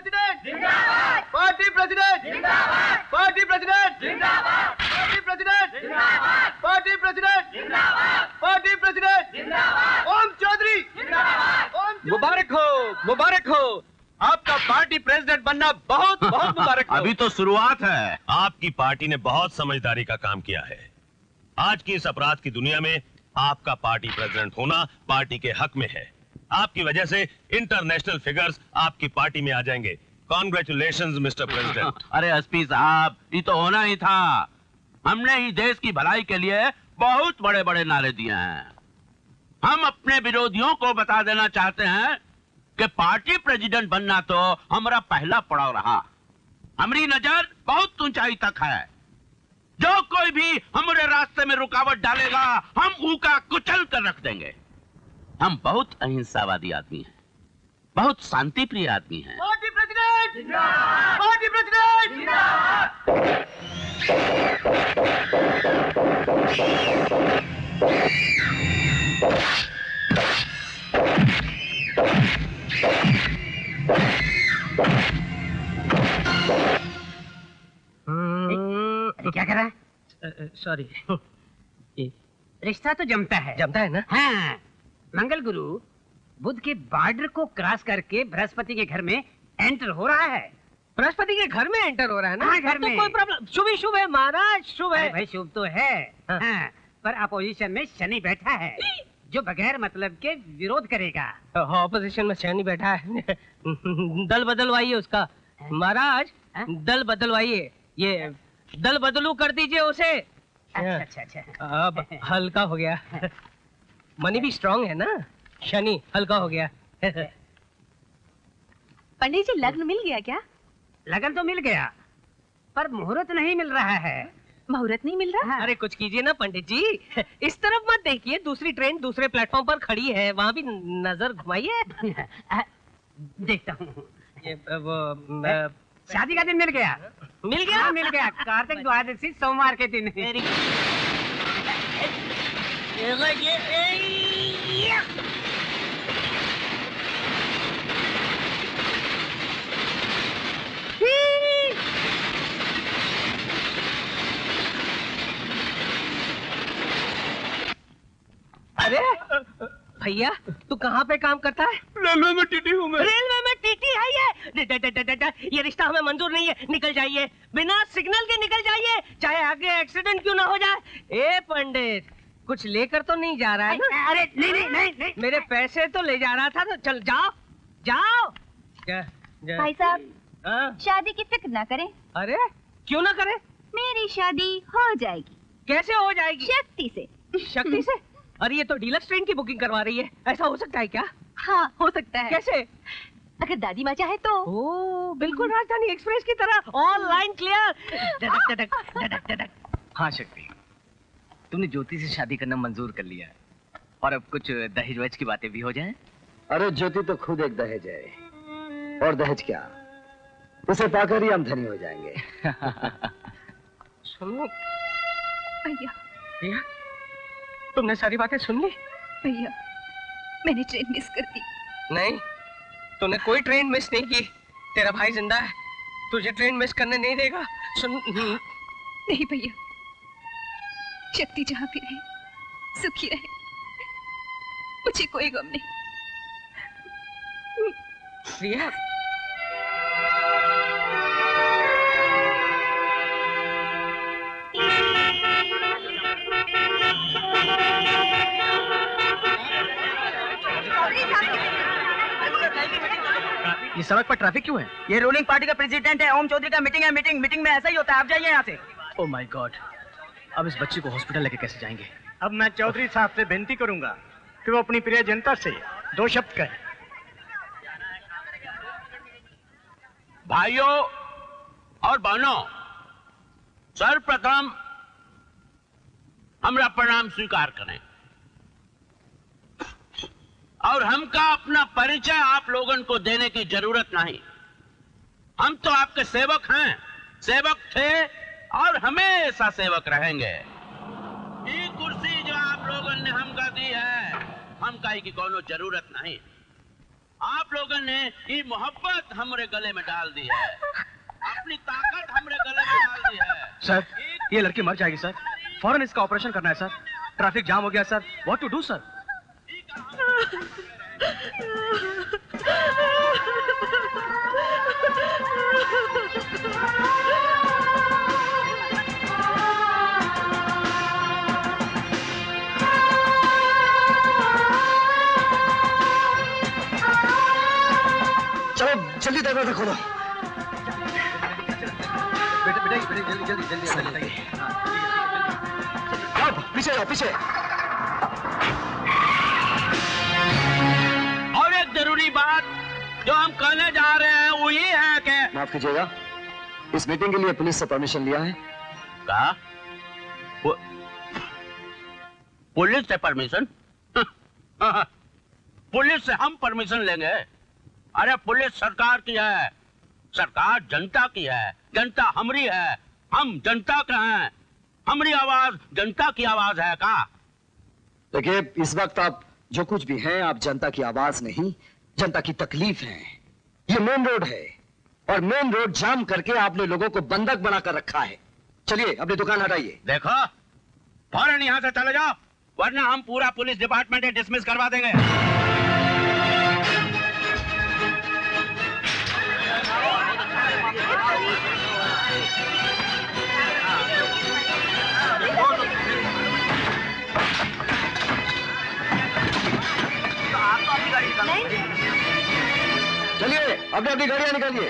President जिंदाबाद, party president जिंदाबाद, party president जिंदाबाद, पार्टी प्रेसिडेंट जिंदाबाद, पार्टी प्रेसिडेंट जिंदाबाद, पार्टी प्रेसिडेंट जिंदाबाद, ओम चौधरी जिंदाबाद। मुबारक हो, मुबारक हो, आपका पार्टी प्रेसिडेंट बनना बहुत बहुत मुबारक हो। अभी तो शुरुआत है। आपकी पार्टी ने बहुत समझदारी का काम किया है। आज की इस अपराध की दुनिया में आपका पार्टी प्रेसिडेंट होना पार्टी के हक में है। आपकी वजह से इंटरनेशनल फिगर्स आपकी पार्टी में आ जाएंगे। Congratulations mister president. अरे एसपी साहब, ये तो होना ही था। हमने ही देश की भलाई के लिए बहुत बड़े बड़े नारे दिए हैं। हम अपने विरोधियों को बता देना चाहते हैं कि पार्टी प्रेसिडेंट बनना तो हमारा पहला पड़ाव रहा। हमारी नजर बहुत ऊंचाई तक है। जो कोई भी हमारे रास्ते में रुकावट डालेगा, हम ऊका कुचल कर रख देंगे। हम बहुत अहिंसावादी आदमी हैं, बहुत शांति प्रिय आदमी हैं। पार्टी प्रेसिडेंट जिंदाबाद, पार्टी प्रेसिडेंट जिंदाबाद। क्या कर रहा है? सॉरी, रिश्ता तो जमता है। जमता है ना? हाँ, मंगल गुरु बुध के बॉर्डर को क्रॉस करके बृहस्पति के घर में एंटर हो रहा है। बृहस्पति के घर में एंटर हो रहा है ना? हाँ, घर तो में। कोई प्रॉब्लम? शुभ ही शुभ है महाराज, शुभ है। भाई शुभ तो है। हाँ। हाँ, पर अपोजिशन में शनि बैठा है जो बगैर मतलब के विरोध करेगा। ऑपोजिशन में शनि बैठा है। दल बदलवाइए उसका महाराज, दल बदलवाइए। ये दल बदलू कर दीजिए उसे। अच्छा अच्छा अच्छा। अब हल्का हो गया। मनी भी स्ट्रांग है ना, शनि हल्का हो गया। पंडित जी लग्न मिल गया क्या? लगन तो मिल गया पर मुहूर्त नहीं मिल रहा है। मुहूर्त नहीं मिल रहा? अरे कुछ कीजिए ना पंडित जी। इस तरफ मत देखिए, दूसरी ट्रेन दूसरे प्लेटफॉर्म पर खड़ी है, वहाँ भी नजर घुमाइए। देखता हूँ। ये वो शादी का दिन मिल गया। मिल गया? हाँ, मिल गया। कार्तिक द्वादशी सोमवार के दिन है। अरे भैया, तू कहाँ पे काम करता है? रेलवे में टीटी हूँ मैं। रेलवे में टीटी है ये? ये रिश्ता हमें मंजूर नहीं है, निकल जाइए। बिना सिग्नल के निकल जाइए, चाहे आगे एक्सीडेंट क्यों ना हो जाए। ए पंडित, कुछ लेकर तो नहीं जा रहा है ना? अरे नहीं नहीं नहीं, नहीं। मेरे पैसे तो ले जा रहा था, तो चल जाओ जाओ। भाई साहब, हाँ? शादी की फिक्र ना करें। अरे क्यों ना करे? मेरी शादी हो जाएगी। कैसे हो जाएगी? शक्ति से। शक्ति से? अरे ये तो डीलक्स ट्रेन की बुकिंग करवा रही है, ऐसा हो सकता है क्या? हाँ, हो सकता है। कैसे? अगर दादी माँ चाहे तो। ओ, बिल्कुल राजधानी एक्सप्रेस की तरह, ऑल लाइन क्लियर। डडक डडक डडक डडक। हाँ शक्ति, तुमने ज्योति से शादी करना मंजूर कर लिया और अब कुछ दहेज वहेज की बातें भी हो जाएं। अरे ज्योति तो खुद एक दहेज है, और दहेज क्या, उसे पाकर ही हम धनी हो जाएंगे। सुनो भैया, भैया, तुमने सारी बातें सुन ली? भैया, मैंने ट्रेन मिस कर दी। नहीं, तूने कोई ट्रेन मिस नहीं की। तेरा भाई जिंदा है, तुझे ट्रेन मिस करने नहीं देगा। सुन। नहीं भैया, शक्ति जहाँ भी रहे, सुखी रहे, मुझे कोई गम नहीं। प्रिया, ये सड़क पर ट्रैफिक क्यों है? ये रूलिंग पार्टी का प्रेसिडेंट है, ओम चौधरी का मीटिंग है। मीटिंग में ऐसा ही होता है। आप जाइए यहाँ से। ओह माय गॉड, अब इस बच्चे को हॉस्पिटल लेके कैसे जाएंगे? अब मैं चौधरी साहब से विनती करूंगा कि वो अपनी प्रिय जनता से दो शब्द कहें। भाइयों और बहनों, सर्वप्रथम हमरा प्रणाम स्वीकार करें और हमका अपना परिचय आप लोगन को देने की जरूरत नहीं। हम तो आपके सेवक हैं, सेवक थे और हमेशा सेवक रहेंगे। ये कुर्सी जो आप लोगन ने हमका दी है, हमका की कोनो जरूरत नहीं। आप आप लोगों ने ये मोहब्बत हमारे गले में डाल दी है, अपनी ताकत हमारे गले में डाल दी है। सर, ये लड़की मर जाएगी सर। फौरन इसका ऑपरेशन करना है सर। ट्रैफिक जाम हो गया sir. What to do sir? चलो जल्दी दरवाजा खोलो। बेटा जल्दी पीछे जाओ, पीछे। और एक जरूरी बात जो हम कहने जा रहे हैं वो ये है कि माफ कीजिएगा, इस मीटिंग के लिए पुलिस से परमिशन लिया है? कहा? पुलिस से परमिशन? पुलिस से हम परमिशन लेंगे? अरे पुलिस सरकार की है, सरकार जनता की है, जनता हमारी है, हम जनता के हैं, हमारी आवाज जनता की आवाज है। का देखिए, इस वक्त आप जो कुछ भी हैं, आप जनता की आवाज नहीं, जनता की तकलीफ है। ये मेन रोड है और मेन रोड जाम करके आपने लोगों को बंधक बनाकर रखा है। चलिए अपनी दुकान हटाइए। देखो, फौरन यहाँ से चले जाओ, वरना हम पूरा पुलिस डिपार्टमेंट डिसमिस करवा देंगे। चलिए अपनी अपनी गाड़ियां निकालिए।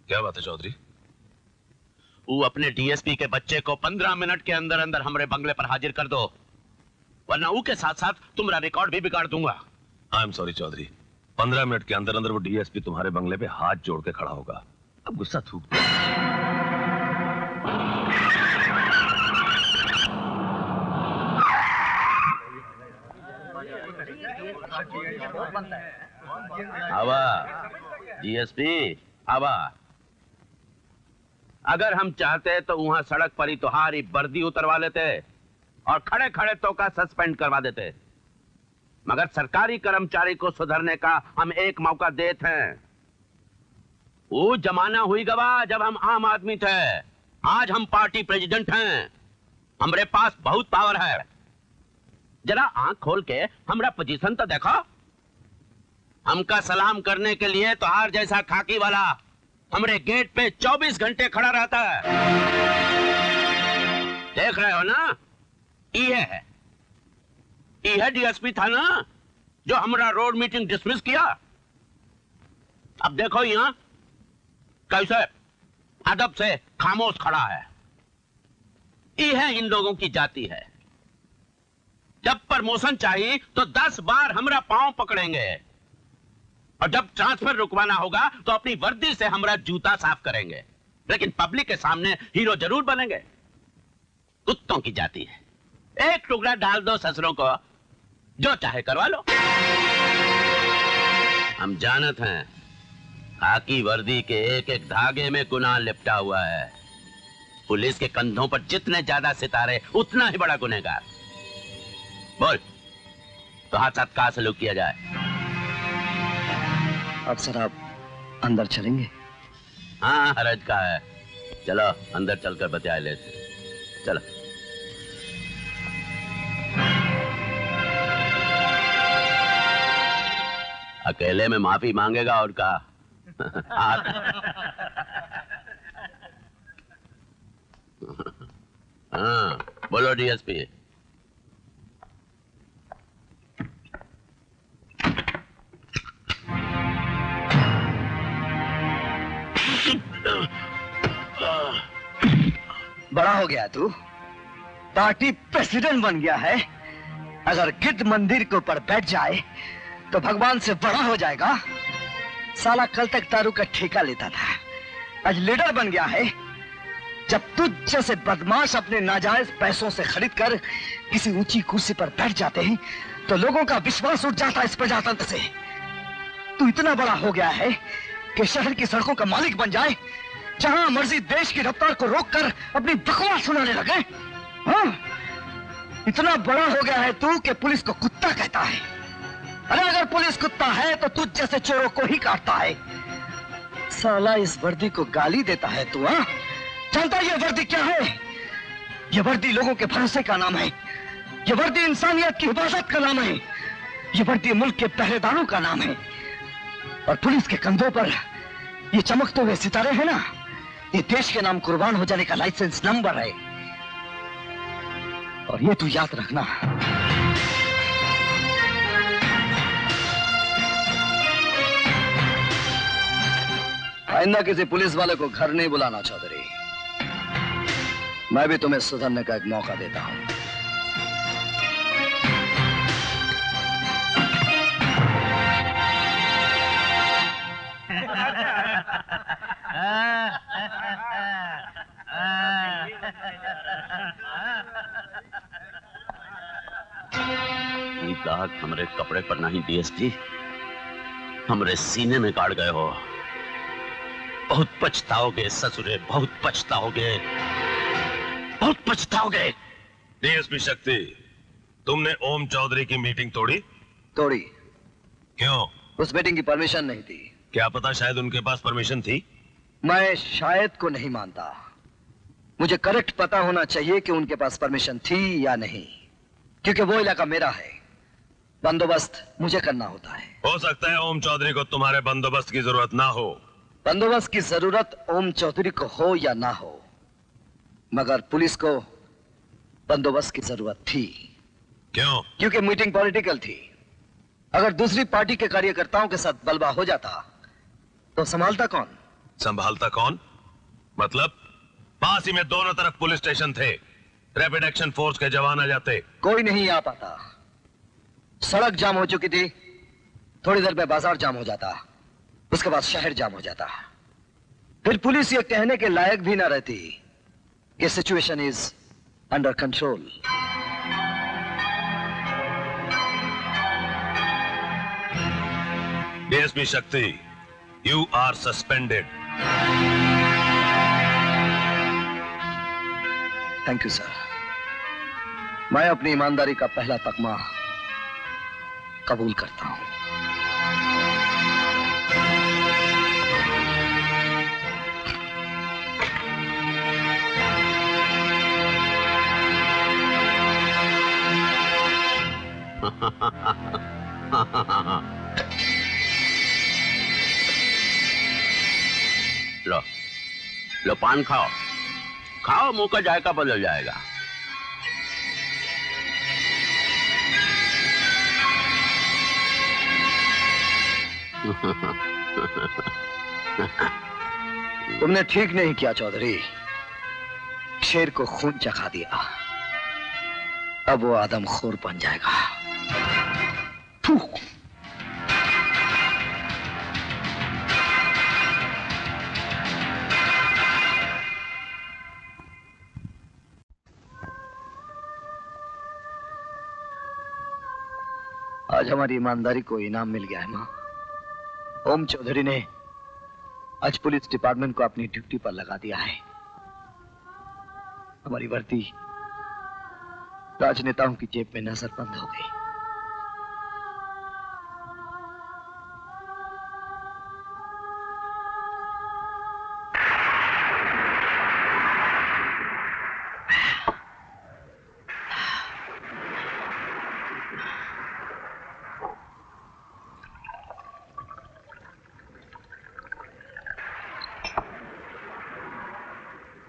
क्या बात है चौधरी? वो अपने डीएसपी के बच्चे को 15 मिनट के अंदर अंदर हमारे बंगले पर हाजिर कर दो, वरना वो के साथ साथ तुम्हारा रिकॉर्ड भी बिगाड़ दूंगा। I am sorry Chaudhary, 15 minute के अंदर अंदर वो डीएसपी तुम्हारे बंगले पे हाथ जोड़ के खड़ा होगा। अब गुस्सा थूक दो। आवा डीएसपी आवा, अगर हम चाहते तो वहां सड़क पर ही तुम्हारी वर्दी उतरवा लेते और खड़े खड़े तो का सस्पेंड करवा देते, मगर सरकारी कर्मचारी को सुधरने का हम एक मौका देते हैं। वो जमाना हुई गवा जब हम आम आदमी थे, आज हम पार्टी प्रेसिडेंट हैं, हमारे पास बहुत पावर है। जरा आंख खोल के हमारा पोजीशन तो देखो। हमका सलाम करने के लिए तो हार जैसा खाकी वाला हमरे गेट पे 24 घंटे खड़ा रहता है। देख रहे हो ना, ये डीएसपी था ना जो हमारा रोड मीटिंग डिसमिस किया। अब देखो यहाँ कैसे अदब से खामोश खड़ा है। ये इन लोगों की जाति है। जब प्रमोशन चाहिए तो 10 बार हमारा पांव पकड़ेंगे और जब ट्रांसफर रुकवाना होगा तो अपनी वर्दी से हमारा जूता साफ करेंगे, लेकिन पब्लिक के सामने हीरो जरूर बनेंगे। कुत्तों की जाति है। एक टुकड़ा डाल दो ससुरों को, जो चाहे करवा लो। हम जानत हैं खाकी वर्दी के एक एक धागे में गुनाह लिपटा हुआ है। पुलिस के कंधों पर जितने ज्यादा सितारे उतना ही बड़ा गुनहगार। बोल तो हाथ साथ कहां सलूक किया जाए? अब सर आप अंदर चलेंगे? हाँ हरज का है, चलो अंदर चलकर बतिया लेते। चलो अकेले में माफी मांगेगा और का हाँ बोलो डीएसपी। बड़ा हो गया तू, पार्टी प्रेसिडेंट बन गया है। अगर गिद्ध मंदिर के ऊपर बैठ जाए तो भगवान से बड़ा हो जाएगा। साला कल तक दारू का ठेका लेता था, आज लीडर बन गया है। जब तुझ जैसे बदमाश अपने नाजायज पैसों से खरीद कर किसी ऊंची कुर्सी पर बैठ जाते हैं तो लोगों का विश्वास उठ जाता है इस प्रजातंत्र से। तू इतना बड़ा हो गया है कि शहर की सड़कों का मालिक बन जाए, जहां मर्जी देश की रफ्तार को रोककर अपनी बकवास सुनाने लगे। हाँ? इतना बड़ा हो गया है तू कि पुलिस को कुत्ता कहता है। अरे अगर पुलिस कुत्ता है तो तुझ जैसे चोरों को ही काटता है। साला इस वर्दी को गाली देता है तू। हाँ, जानता है ये वर्दी क्या है? ये वर्दी लोगों के भरोसे का नाम है। ये वर्दी इंसानियत की हिफाजत का नाम है। ये वर्दी मुल्क के पहरेदारों का नाम है। और पुलिस के कंधों पर ये चमकते हुए सितारे हैं ना, ये देश के नाम कुर्बान हो जाने का लाइसेंस नंबर है। और ये तू याद रखना, आइंदा किसी पुलिस वाले को घर नहीं बुलाना चौधरी। मैं भी तुम्हें सुधरने का एक मौका देता हूं। दाग हमरे कपड़े पर नहीं डीएसपी, हमरे सीने में गाड़ गए हो। बहुत पछताओगे ससुरे, बहुत पछताओगे, बहुत पछताओगे। डीएसपी शक्ति, तुमने ओम चौधरी की मीटिंग तोड़ी? तोड़ी। क्यों? उस मीटिंग की परमिशन नहीं थी। क्या पता शायद उनके पास परमिशन थी। मैं शायद को नहीं मानता, मुझे करेक्ट पता होना चाहिए कि उनके पास परमिशन थी या नहीं, क्योंकि वो इलाका मेरा है। बंदोबस्त मुझे करना होता है। हो सकता है ओम चौधरी को तुम्हारे बंदोबस्त की जरूरत ना हो। बंदोबस्त की जरूरत ओम चौधरी को हो या ना हो, मगर पुलिस को बंदोबस्त की जरूरत थी। क्यों? क्योंकि मीटिंग पॉलिटिकल थी। अगर दूसरी पार्टी के कार्यकर्ताओं के साथ बलवा हो जाता तो संभालता कौन? संभालता कौन मतलब? पास ही में दोनों तरफ पुलिस स्टेशन थे, रैपिड एक्शन फोर्स के जवान आ जाते। कोई नहीं आ पाता। सड़क जाम हो चुकी थी, थोड़ी देर में बाजार जाम हो जाता, उसके बाद शहर जाम हो जाता। फिर पुलिस ये कहने के लायक भी ना रहती कि situation is under control. DSP Shakti, you are suspended. Thank you sir. मैं अपनी ईमानदारी का पहला तकमा कबूल करता हूं। लो लो, पान खाओ, खाओ, मुंह का जायका बदल जाएगा। तुमने ठीक नहीं किया चौधरी, शेर को खून चखा दिया, अब वो आदमखोर बन जाएगा। आज हमारी ईमानदारी को इनाम मिल गया है मां। ओम चौधरी ने आज पुलिस डिपार्टमेंट को अपनी ड्यूटी पर लगा दिया है। हमारी वर्दी राजनेताओं की जेब में नजरबंद हो गई।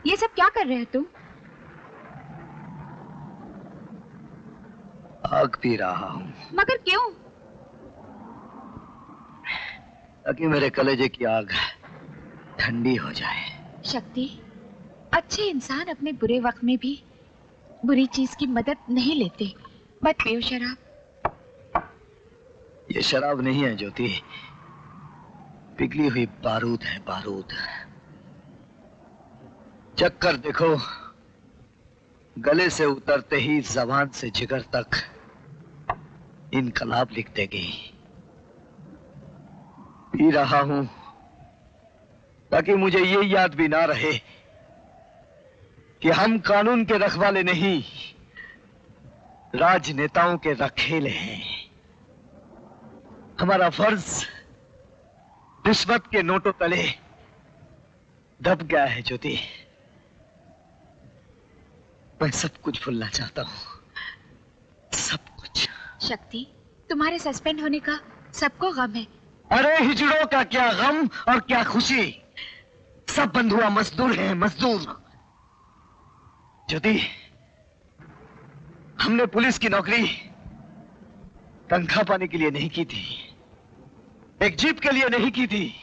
ये सब क्या कर रहे हो तुम? आग पी रहा हूं। मगर क्यों? ताकि मेरे कलेजे की आग ठंडी हो जाए। शक्ति, अच्छे इंसान अपने बुरे वक्त में भी बुरी चीज की मदद नहीं लेते। मत पियो शराब। ये शराब नहीं है ज्योति, पिघली हुई बारूद है, बारूद। चक्कर देखो, गले से उतरते ही जबान से जिगर तक इनकलाब लिख देगी। पी रहा हूं ताकि मुझे ये याद भी ना रहे कि हम कानून के रखवाले नहीं, राजनेताओं के रखेले हैं। हमारा फर्ज रिश्वत के नोटों तले दब गया है ज्योति। मैं सब कुछ भूलना चाहता हूं, सब कुछ। शक्ति, तुम्हारे सस्पेंड होने का सबको गम है। अरे हिजड़ों का क्या गम और क्या खुशी, सब बंधुआ मजदूर हैं, मजदूर। ज्योति, हमने पुलिस की नौकरी तनख्वाह पाने के लिए नहीं की थी, एक जीप के लिए नहीं की थी।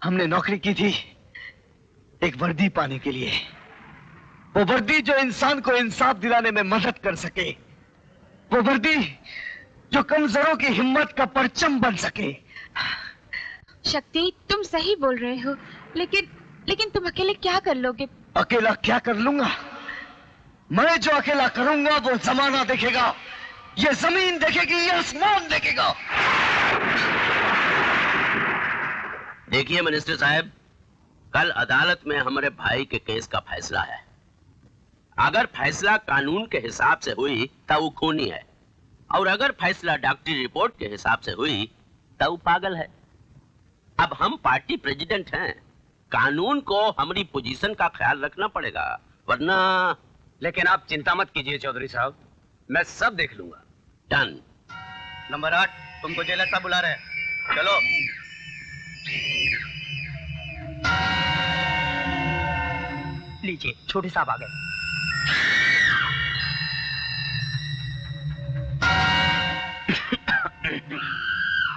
हमने नौकरी की थी एक वर्दी पाने के लिए, वो वर्दी जो इंसान को इंसाफ दिलाने में मदद कर सके, वो वर्दी जो कमजोरों की हिम्मत का परचम बन सके। शक्ति, तुम सही बोल रहे हो, लेकिन तुम अकेले क्या कर लोगे? अकेला क्या कर लूंगा? मैं जो अकेला करूंगा वो जमाना देखेगा, ये जमीन देखेगी, ये आसमान देखेगा। देखिए मिनिस्टर साहब, कल अदालत में हमारे भाई के केस का फैसला है। अगर फैसला कानून के हिसाब से हुई तो वो खूनी है, और अगर फैसला डॉक्टरी रिपोर्ट के हिसाब से हुई तो वो पागल है। अब हम पार्टी प्रेसिडेंट हैं, कानून को हमारी पोजीशन का ख्याल रखना पड़ेगा, वरना। लेकिन आप चिंता मत कीजिए चौधरी साहब, मैं सब देख लूंगा। डन। नंबर 8, तुमको जेलर साहब बुला रहे हैं, चलो। लीजिए, छोटे साहब आ गए।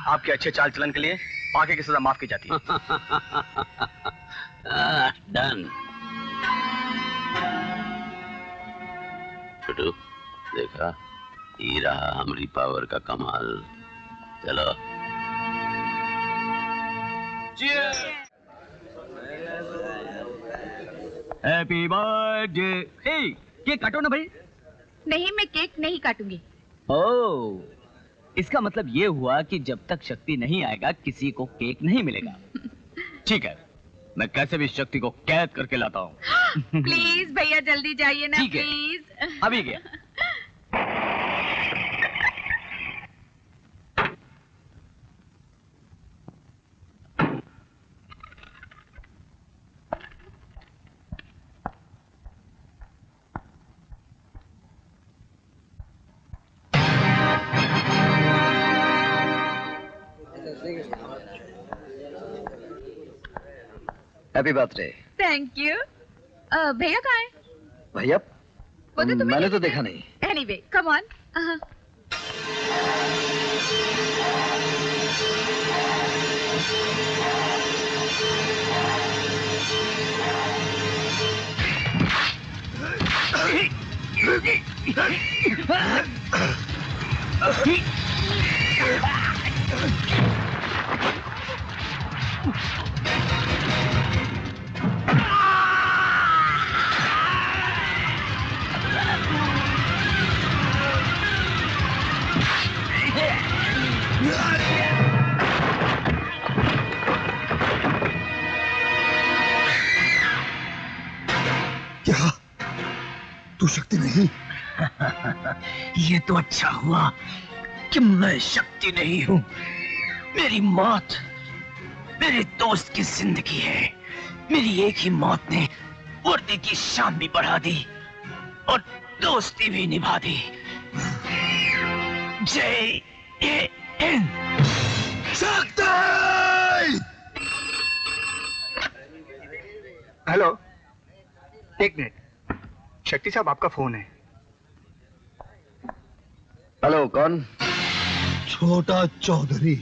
आपके अच्छे चाल चलन के लिए फांसी की सजा माफ की जाती है। डन। छोटू, देखा, ये रहा हमारी पावर का कमाल। चलो। Happy birthday. केक काटो ना भाई। नहीं, मैं केक नहीं काटूंगी। ओह, इसका मतलब ये हुआ कि जब तक शक्ति नहीं आएगा किसी को केक नहीं मिलेगा। ठीक है, मैं कैसे भी शक्ति को कैद करके लाता हूँ। प्लीज भैया जल्दी जाइए ना, ठीक है, प्लीज। अभी गया। Happy birthday. Thank you. भैया कहाँ है? भैया वो तो मैंने तो देखा नहीं। Anyway, come on. क्या तू शक्ति नहीं? ये तो अच्छा हुआ कि मैं शक्ति नहीं हूं। मेरी मौत मेरे दोस्त की जिंदगी है। मेरी एक ही मौत ने वर्दी की शान भी बढ़ा दी और दोस्ती भी निभा दी। जय हिंद। शक्ति! हेलो, एक मिनट। शक्ति साहब, आपका फोन है। हेलो, कौन? छोटा चौधरी।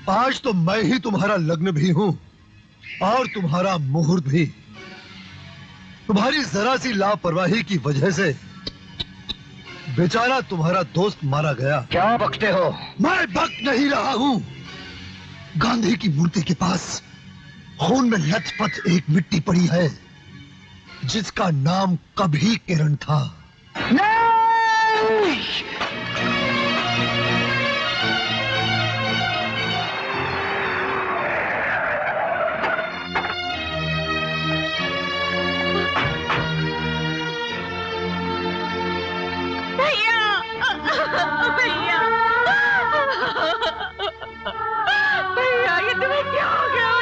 आज तो मैं ही तुम्हारा लग्न भी हूं और तुम्हारा मुहूर्त भी। तुम्हारी जरा सी लापरवाही की वजह से बेचारा तुम्हारा दोस्त मारा गया। क्या बकते हो? मैं बक नहीं रहा हूं। गांधी की मूर्ति के पास खून में लथपथ एक मिट्टी पड़ी है जिसका नाम कभी किरण था। नहीं! भैया ये तुम्हें क्या हो गया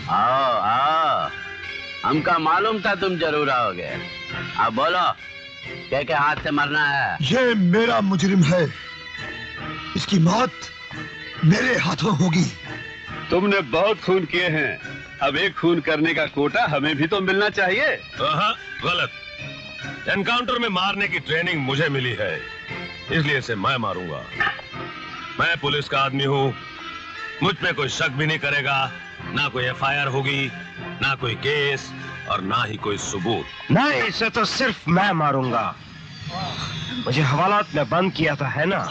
आओ आओ, हमका मालूम था तुम जरूर आओगे। अब बोलो क्या क्या हाथ से मरना है? ये मेरा मुजरिम है, इसकी मौत मेरे हाथों होगी। तुमने बहुत खून किए हैं, अब एक खून करने का कोटा हमें भी तो मिलना चाहिए। गलत। एनकाउंटर में मारने की ट्रेनिंग मुझे मिली है, इसलिए इसे मैं मारूंगा। मैं पुलिस का आदमी हूँ, मुझ पे कोई शक भी नहीं करेगा, ना कोई एफआईआर होगी, ना कोई केस और ना ही कोई सबूत। नहीं, इसे तो सिर्फ मैं मारूंगा। मुझे हवालात में बंद किया था, है ना?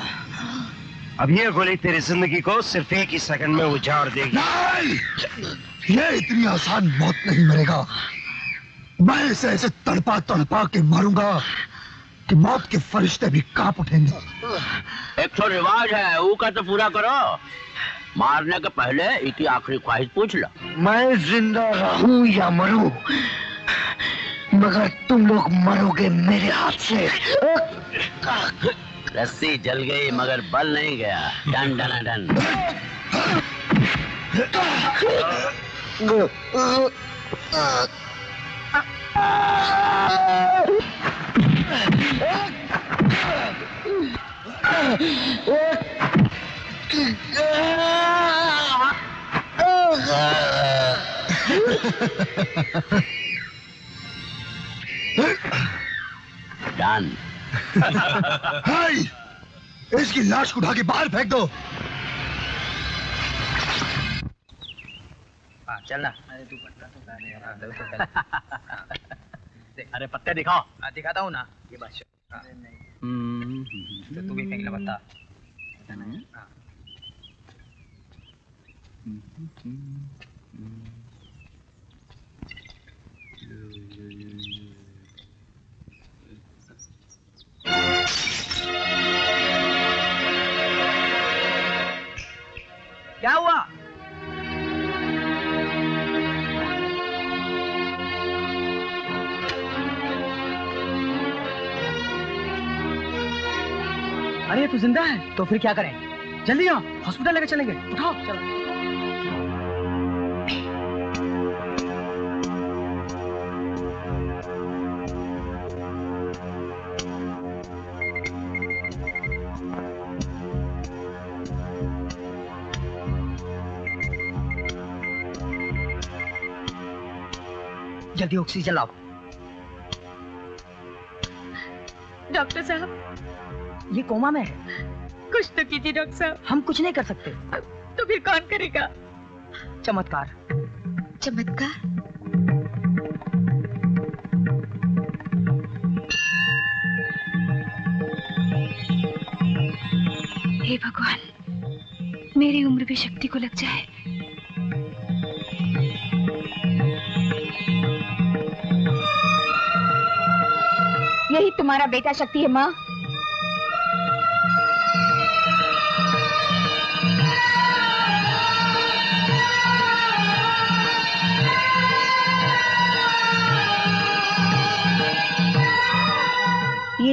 अब ये गोली तेरी जिंदगी को सिर्फ एक ही सेकंड में उजाड़ देगी। नहीं! ये इतनी आसान मौत नहीं मरेगा। मैं इसे ऐसे तड़पा तड़पा के मारूंगा कि मौत के फरिश्ते भी कांप उठेंगे। एक तो रिवाज है, वो का तो पूरा करो। मारने के पहले इतनी आखिरी ख्वाहिश पूछ लो। मैं जिंदा रहूं या मरूं, मगर तुम लोग मरोगे मेरे हाथ से। रस्सी जल गई मगर बल नहीं गया। Done done done. डन। हाय! इसकी लाश को उठा के बाहर फेंक दो। चलना। अरे तू पत्ता तो अरे पत्ते दिखाओ। दिखाता हूँ ना, ये बात। तो तू भी फेंक ले पत्ता। क्या हुआ? अरे तू जिंदा है तो फिर क्या करें? जल्दी आओ, हॉस्पिटल लेकर चलेंगे। उठाओ चलो। जल्दी ऑक्सीजन लाओ। डॉक्टर साहब, ये कोमा में है। कुछ तो कीजिए डॉक्टर साहब। हम कुछ नहीं कर सकते। तो फिर कौन करेगा? चमत्कार। चमत्कार? हे भगवान, मेरी उम्र भी शक्ति को लग जाए। यही तुम्हारा बेटा शक्ति है माँ।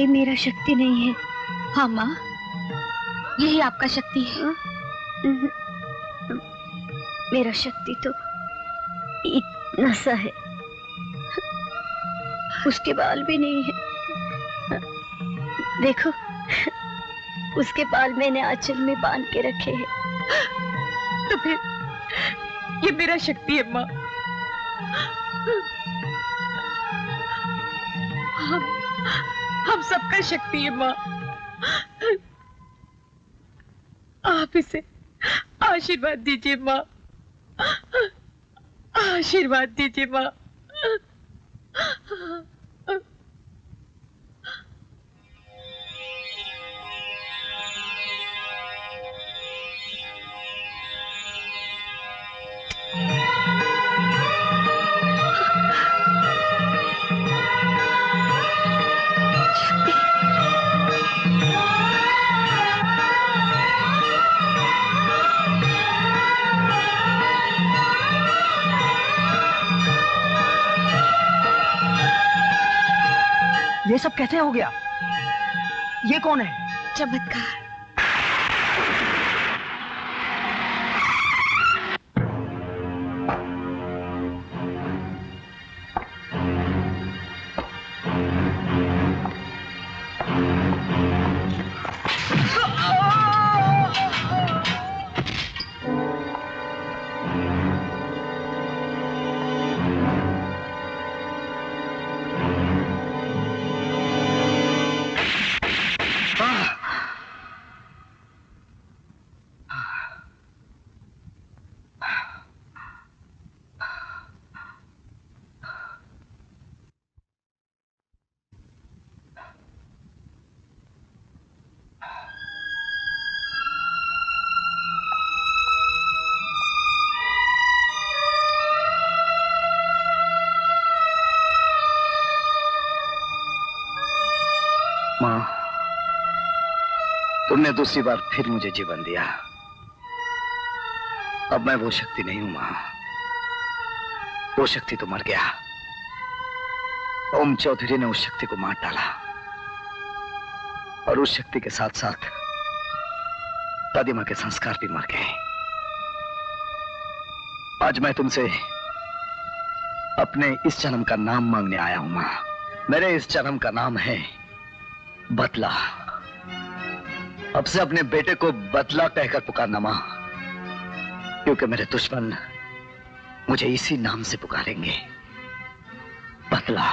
ये मेरा शक्ति नहीं है। हाँ माँ, यही आपका शक्ति है। मेरा शक्ति तो इतना सा है, उसके बाल भी नहीं है। देखो, उसके बाल मैंने आंचल में बांध के रखे हैं। तो फिर ये मेरा शक्ति है माँ। हम सबका शक्ति है माँ। आप इसे आशीर्वाद दीजिए माँ, आशीर्वाद दीजिए माँ। ये सब कैसे हो गया? ये कौन है? चमत्कार। माँ, तुमने दूसरी बार फिर मुझे जीवन दिया। अब मैं वो शक्ति नहीं हूं माँ, वो शक्ति तो मर गया। ओम चौधरी ने उस शक्ति को मार डाला और उस शक्ति के साथ साथ दादी माँ के संस्कार भी मर गए। आज मैं तुमसे अपने इस जन्म का नाम मांगने आया हूं माँ। मेरे इस जन्म का नाम है बदला। अब से अपने बेटे को बदला कहकर पुकारना मां, क्योंकि मेरे दुश्मन मुझे इसी नाम से पुकारेंगे, बदला।